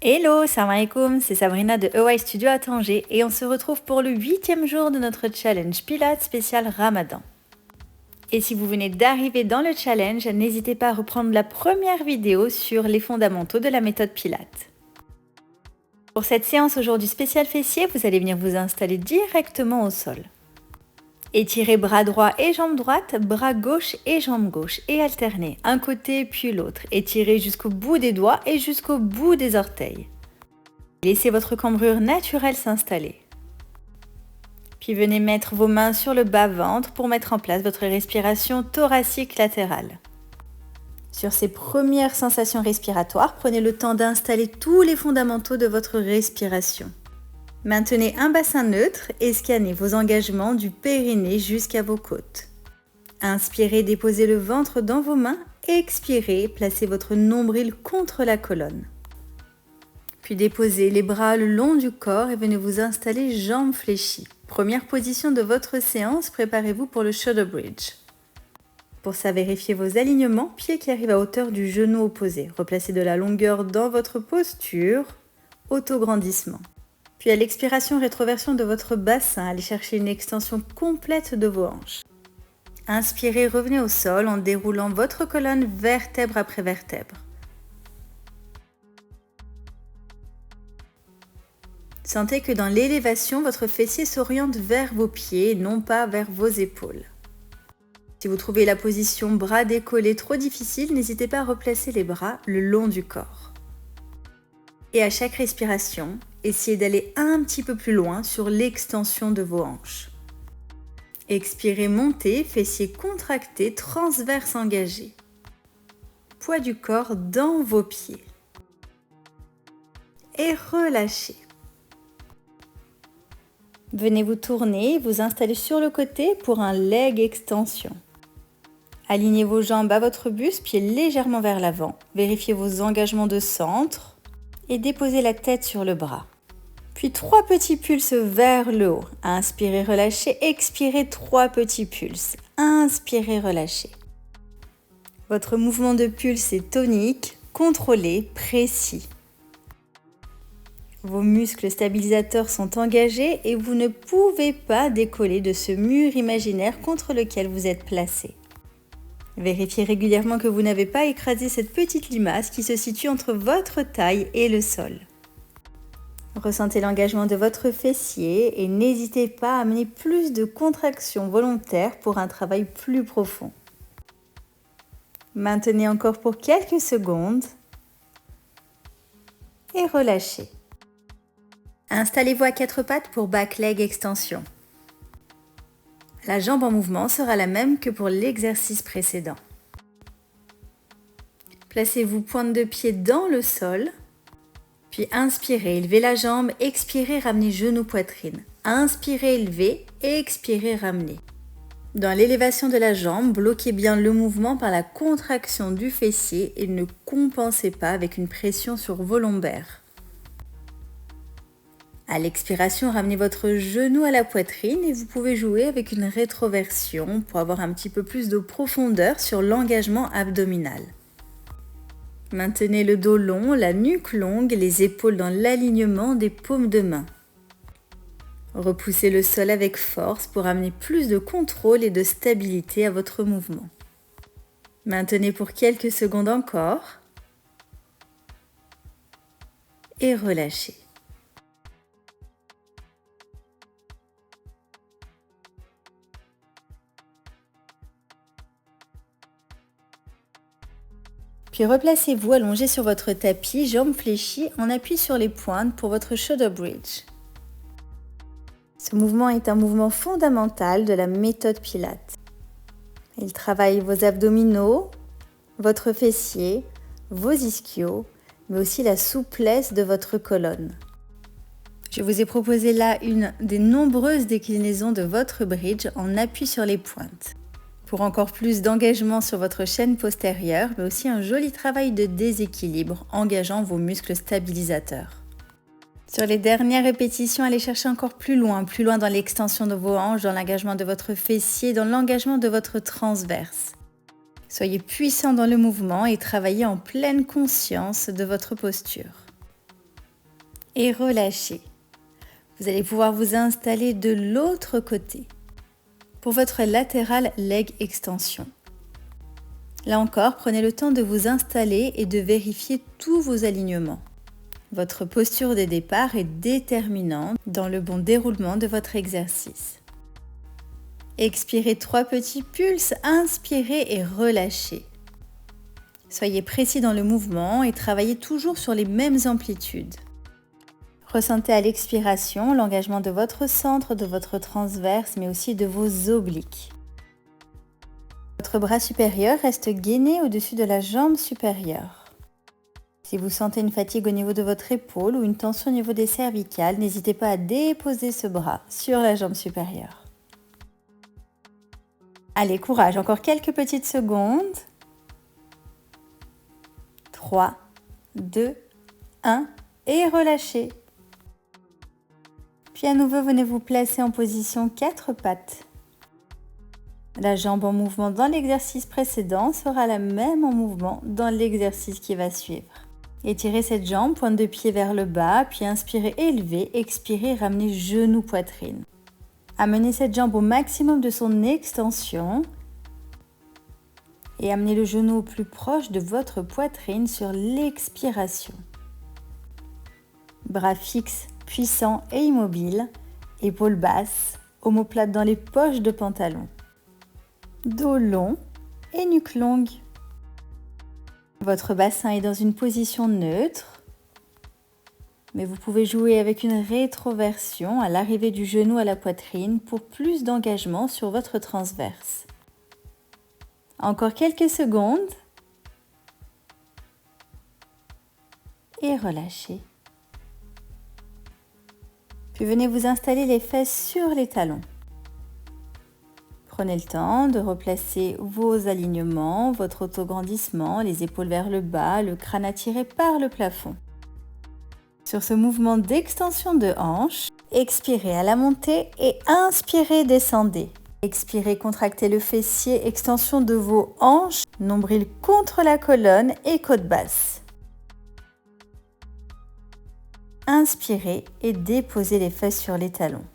Hello, salam alaikum, c'est Sabrina de EY Studio à Tanger et on se retrouve pour le 8e jour de notre challenge Pilates spécial Ramadan. Et si vous venez d'arriver dans le challenge, n'hésitez pas à reprendre la première vidéo sur les fondamentaux de la méthode Pilates. Pour cette séance aujourd'hui spéciale fessier, vous allez venir vous installer directement au sol. Étirez bras droit et jambe droite, bras gauche et jambe gauche et alternez un côté puis l'autre. Étirez jusqu'au bout des doigts et jusqu'au bout des orteils. Laissez votre cambrure naturelle s'installer. Puis venez mettre vos mains sur le bas-ventre pour mettre en place votre respiration thoracique latérale. Sur ces premières sensations respiratoires, prenez le temps d'installer tous les fondamentaux de votre respiration. Maintenez un bassin neutre et scannez vos engagements du périnée jusqu'à vos côtes. Inspirez, déposez le ventre dans vos mains. Expirez, placez votre nombril contre la colonne. Puis déposez les bras le long du corps et venez vous installer jambes fléchies. Première position de votre séance, préparez-vous pour le shoulder bridge. Pour ça, vérifiez vos alignements, pieds qui arrivent à hauteur du genou opposé. Replacez de la longueur dans votre posture, autograndissement. Puis à l'expiration, rétroversion de votre bassin, allez chercher une extension complète de vos hanches. Inspirez, revenez au sol en déroulant votre colonne vertèbre après vertèbre. Sentez que dans l'élévation, votre fessier s'oriente vers vos pieds, non pas vers vos épaules. Si vous trouvez la position bras décollés trop difficile, n'hésitez pas à replacer les bras le long du corps. Et à chaque respiration, essayez d'aller un petit peu plus loin sur l'extension de vos hanches. Expirez, montez, fessiers contractés, transverse engagé. Poids du corps dans vos pieds. Et relâchez. Venez vous tourner, vous installer sur le côté pour un leg extension. Alignez vos jambes à votre buste, pieds légèrement vers l'avant. Vérifiez vos engagements de centre et déposez la tête sur le bras. Puis 3 petits pulses vers le haut. Inspirez, relâchez. Expirez, 3 petits pulses. Inspirez, relâchez. Votre mouvement de pulse est tonique, contrôlé, précis. Vos muscles stabilisateurs sont engagés et vous ne pouvez pas décoller de ce mur imaginaire contre lequel vous êtes placé. Vérifiez régulièrement que vous n'avez pas écrasé cette petite limace qui se situe entre votre taille et le sol. Ressentez l'engagement de votre fessier et n'hésitez pas à amener plus de contractions volontaires pour un travail plus profond. Maintenez encore pour quelques secondes et relâchez. Installez-vous à 4 pattes pour back leg extension. La jambe en mouvement sera la même que pour l'exercice précédent. Placez-vous pointe de pied dans le sol, puis inspirez, élevez la jambe, expirez, ramenez genou poitrine. Inspirez, élevez, expirez, ramenez. Dans l'élévation de la jambe, bloquez bien le mouvement par la contraction du fessier et ne compensez pas avec une pression sur vos lombaires. À l'expiration, ramenez votre genou à la poitrine et vous pouvez jouer avec une rétroversion pour avoir un petit peu plus de profondeur sur l'engagement abdominal. Maintenez le dos long, la nuque longue, les épaules dans l'alignement des paumes de main. Repoussez le sol avec force pour amener plus de contrôle et de stabilité à votre mouvement. Maintenez pour quelques secondes encore et relâchez. Puis replacez-vous allongé sur votre tapis, jambes fléchies, en appui sur les pointes pour votre shoulder bridge. Ce mouvement est un mouvement fondamental de la méthode Pilates. Il travaille vos abdominaux, votre fessier, vos ischios, mais aussi la souplesse de votre colonne. Je vous ai proposé là une des nombreuses déclinaisons de votre bridge en appui sur les pointes. Pour encore plus d'engagement sur votre chaîne postérieure, mais aussi un joli travail de déséquilibre, engageant vos muscles stabilisateurs. Sur les dernières répétitions, allez chercher encore plus loin dans l'extension de vos hanches, dans l'engagement de votre fessier, dans l'engagement de votre transverse. Soyez puissant dans le mouvement et travaillez en pleine conscience de votre posture. et relâchez. Vous allez pouvoir vous installer de l'autre côté pour votre latéral leg extension. Là encore, prenez le temps de vous installer et de vérifier tous vos alignements. Votre posture de départ est déterminante dans le bon déroulement de votre exercice. Expirez 3 petits pulses, inspirez et relâchez. Soyez précis dans le mouvement et travaillez toujours sur les mêmes amplitudes. Ressentez à l'expiration l'engagement de votre centre, de votre transverse, mais aussi de vos obliques. Votre bras supérieur reste gainé au-dessus de la jambe supérieure. Si vous sentez une fatigue au niveau de votre épaule ou une tension au niveau des cervicales, n'hésitez pas à déposer ce bras sur la jambe supérieure. Allez, courage, encore quelques petites secondes. 3, 2, 1 et relâchez. Puis à nouveau, venez vous placer en position 4 pattes. La jambe en mouvement dans l'exercice précédent sera la même en mouvement dans l'exercice qui va suivre. Étirez cette jambe, pointe de pied vers le bas, puis inspirez, élevez, expirez, ramenez genou, poitrine. Amenez cette jambe au maximum de son extension et amenez le genou au plus proche de votre poitrine sur l'expiration. Bras fixes, puissants et immobiles, épaules basses, omoplates dans les poches de pantalon. Dos long et nuque longue. Votre bassin est dans une position neutre, mais vous pouvez jouer avec une rétroversion à l'arrivée du genou à la poitrine pour plus d'engagement sur votre transverse. Encore quelques secondes et relâchez. Puis venez vous installer les fesses sur les talons. Prenez le temps de replacer vos alignements, votre autograndissement, les épaules vers le bas, le crâne attiré par le plafond. Sur ce mouvement d'extension de hanche, expirez à la montée et inspirez, descendez. Expirez, contractez le fessier, extension de vos hanches, nombril contre la colonne et côte basse. Inspirez et déposez les fesses sur les talons.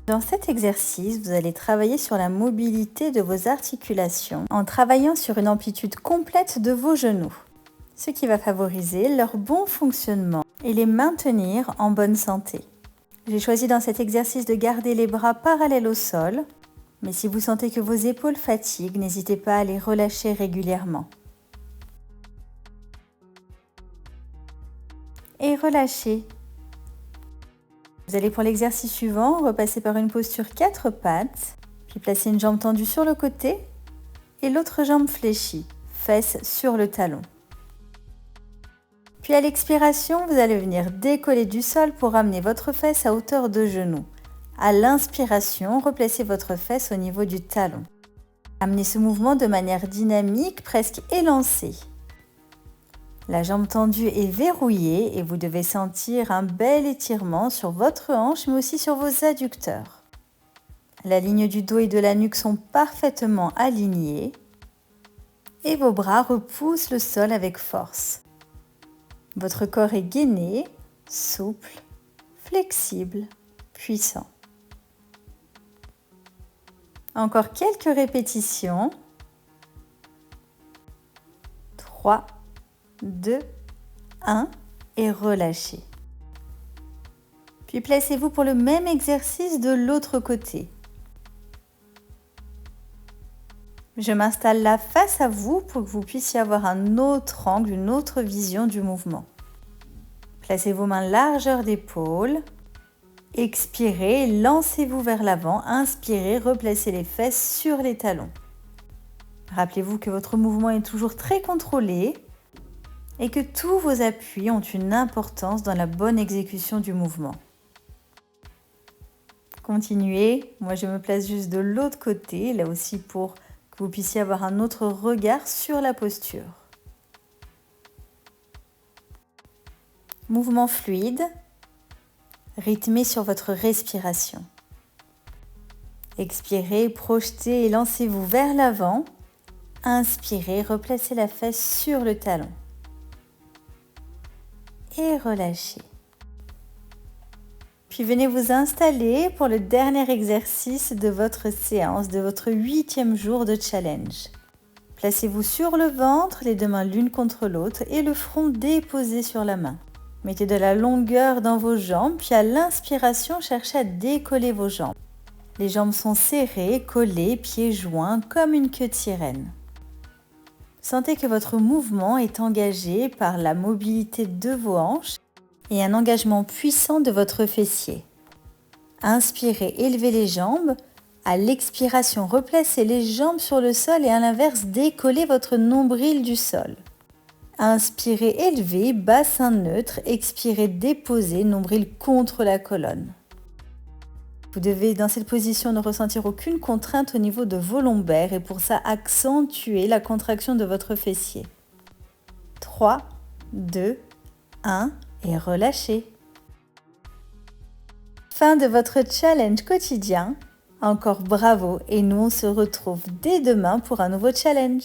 Dans cet exercice, vous allez travailler sur la mobilité de vos articulations en travaillant sur une amplitude complète de vos genoux, ce qui va favoriser leur bon fonctionnement et les maintenir en bonne santé. J'ai choisi dans cet exercice de garder les bras parallèles au sol, mais si vous sentez que vos épaules fatiguent, n'hésitez pas à les relâcher régulièrement. Et relâchez. Vous allez pour l'exercice suivant repasser par une posture 4 pattes, puis placer une jambe tendue sur le côté et l'autre jambe fléchie, fesses sur le talon. Puis à l'expiration, vous allez venir décoller du sol pour ramener votre fesse à hauteur de genou. À l'inspiration, replacez votre fesse au niveau du talon. Amenez ce mouvement de manière dynamique, presque élancée. La jambe tendue est verrouillée et vous devez sentir un bel étirement sur votre hanche mais aussi sur vos adducteurs. La ligne du dos et de la nuque sont parfaitement alignées et vos bras repoussent le sol avec force. Votre corps est gainé, souple, flexible, puissant. Encore quelques répétitions. 3, 2, 1 et relâchez. Puis placez-vous pour le même exercice de l'autre côté. Je m'installe là face à vous pour que vous puissiez avoir un autre angle, une autre vision du mouvement. Placez vos mains largeur d'épaule. Expirez, lancez-vous vers l'avant. Inspirez, replacez les fesses sur les talons. Rappelez-vous que votre mouvement est toujours très contrôlé et que tous vos appuis ont une importance dans la bonne exécution du mouvement. Continuez, moi je me place juste de l'autre côté, là aussi pour que vous puissiez avoir un autre regard sur la posture. Mouvement fluide, rythmé sur votre respiration. Expirez, projetez et lancez-vous vers l'avant. Inspirez, replacez la fesse sur le talon. Et relâchez. Puis venez vous installer pour le dernier exercice de votre séance, de votre 8e jour de challenge. Placez-vous sur le ventre, les deux mains l'une contre l'autre et le front déposé sur la main. Mettez de la longueur dans vos jambes, puis à l'inspiration, cherchez à décoller vos jambes. Les jambes sont serrées, collées, pieds joints, comme une queue de sirène. Sentez que votre mouvement est engagé par la mobilité de vos hanches et un engagement puissant de votre fessier. Inspirez, élevez les jambes. À l'expiration, replacez les jambes sur le sol et à l'inverse, décollez votre nombril du sol. Inspirez, élevez, bassin neutre. Expirez, déposez, nombril contre la colonne. Vous devez, dans cette position, ne ressentir aucune contrainte au niveau de vos lombaires et pour ça, accentuer la contraction de votre fessier. 3, 2, 1 et relâchez. Fin de votre challenge quotidien. Encore bravo et nous on se retrouve dès demain pour un nouveau challenge.